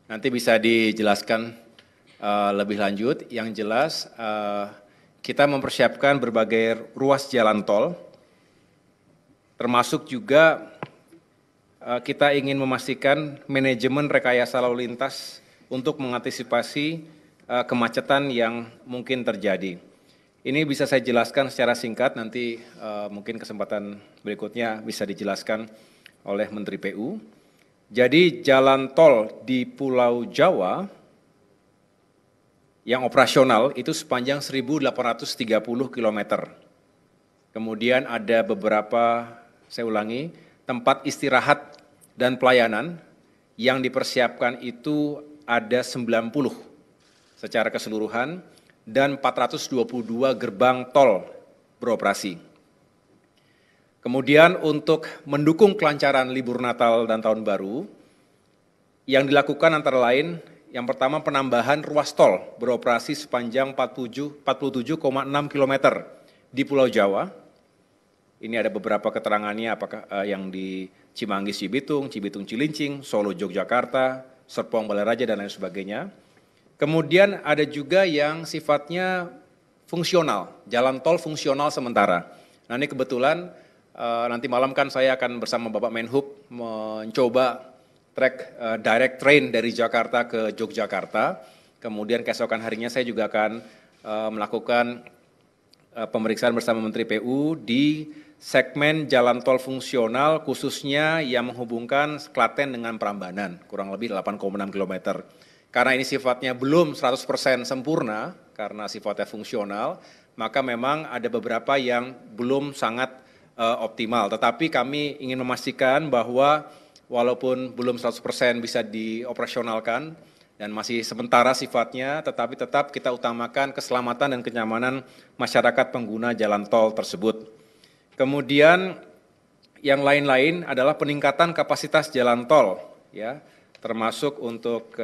Nanti bisa dijelaskan lebih lanjut. Yang jelas kita mempersiapkan berbagai ruas jalan tol, termasuk juga kita ingin memastikan manajemen rekayasa lalu lintas untuk mengantisipasi kemacetan yang mungkin terjadi. Ini bisa saya jelaskan secara singkat, nanti mungkin kesempatan berikutnya bisa dijelaskan oleh Menteri PU. Jadi jalan tol di Pulau Jawa yang operasional itu sepanjang 1.830 km. Kemudian ada beberapa, saya ulangi, tempat istirahat dan pelayanan yang dipersiapkan itu ada 90 secara keseluruhan dan 422 gerbang tol beroperasi. Kemudian untuk mendukung kelancaran libur Natal dan Tahun Baru, yang dilakukan antara lain, yang pertama penambahan ruas tol beroperasi sepanjang 47,6 km di Pulau Jawa. Ini ada beberapa keterangannya, apakah yang di Cimanggis Cibitung, Cibitung Cilincing, Solo Yogyakarta, Serpong Balaraja, dan lain sebagainya. Kemudian ada juga yang sifatnya fungsional, jalan tol fungsional sementara. Nah ini kebetulan nanti malam kan saya akan bersama Bapak Menhub mencoba trek direct train dari Jakarta ke Yogyakarta. Kemudian keesokan harinya saya juga akan melakukan pemeriksaan bersama Menteri PU di segmen jalan tol fungsional khususnya yang menghubungkan Klaten dengan Prambanan, kurang lebih 8,6 km. Karena ini sifatnya belum 100% sempurna, karena sifatnya fungsional, maka memang ada beberapa yang belum sangat optimal. Tetapi kami ingin memastikan bahwa walaupun belum 100% bisa dioperasionalkan dan masih sementara sifatnya, tetapi tetap kita utamakan keselamatan dan kenyamanan masyarakat pengguna jalan tol tersebut. Kemudian yang lain-lain adalah peningkatan kapasitas jalan tol, ya, termasuk untuk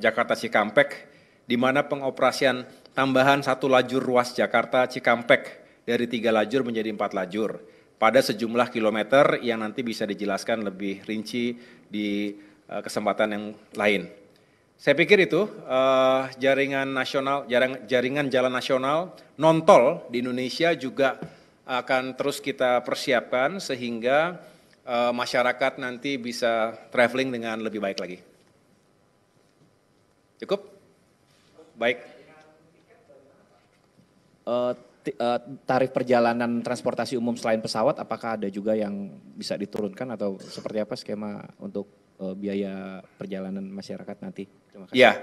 Jakarta Cikampek, di mana pengoperasian tambahan 1 lajur ruas Jakarta Cikampek dari 3 lajur menjadi 4 lajur pada sejumlah kilometer yang nanti bisa dijelaskan lebih rinci di kesempatan yang lain. Saya pikir itu jaringan jalan nasional non tol di Indonesia juga akan terus kita persiapkan sehingga masyarakat nanti bisa traveling dengan lebih baik lagi. Cukup? Baik. Tarif perjalanan transportasi umum selain pesawat, apakah ada juga yang bisa diturunkan atau seperti apa skema untuk biaya perjalanan masyarakat nanti? Terima kasih. Ya,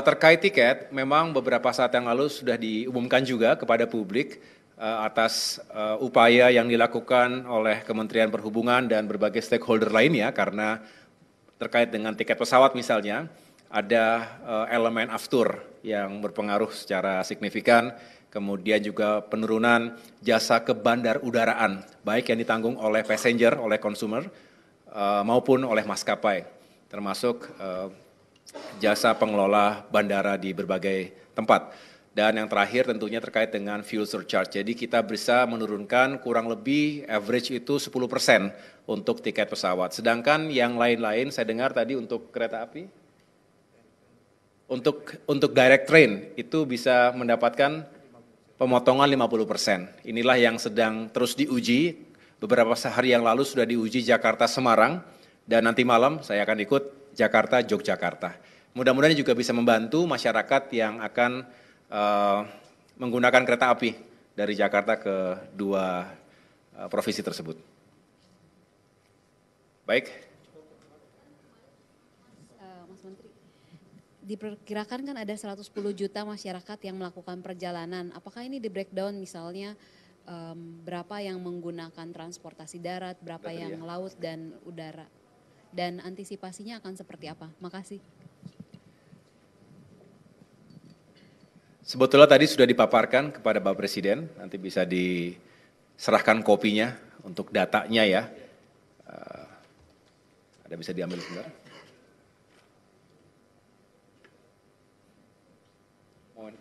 terkait tiket, memang beberapa saat yang lalu sudah diumumkan juga kepada publik atas upaya yang dilakukan oleh Kementerian Perhubungan dan berbagai stakeholder lainnya, karena terkait dengan tiket pesawat misalnya, ada elemen aftur yang berpengaruh secara signifikan, kemudian juga penurunan jasa ke bandar udaraan, baik yang ditanggung oleh passenger, oleh consumer, maupun oleh maskapai, termasuk jasa pengelola bandara di berbagai tempat. Dan yang terakhir tentunya terkait dengan fuel surcharge. Jadi kita bisa menurunkan kurang lebih average itu 10% untuk tiket pesawat. Sedangkan yang lain-lain saya dengar tadi untuk kereta api, untuk direct train itu bisa mendapatkan pemotongan 50%. Inilah yang sedang terus diuji. Beberapa hari yang lalu sudah diuji Jakarta Semarang dan nanti malam saya akan ikut Jakarta Yogyakarta. Mudah-mudahan juga bisa membantu masyarakat yang akan menggunakan kereta api dari Jakarta ke 2 provinsi tersebut. Baik. Mas Menteri, diperkirakan kan ada 110 juta masyarakat yang melakukan perjalanan. Apakah ini di breakdown misalnya berapa yang menggunakan transportasi darat, berapa yang laut dan udara? Dan antisipasinya akan seperti apa? Makasih. Sebetulnya tadi sudah dipaparkan kepada Bapak Presiden, nanti bisa diserahkan kopinya untuk datanya ya. Ada bisa diambil sebentar. Mohon.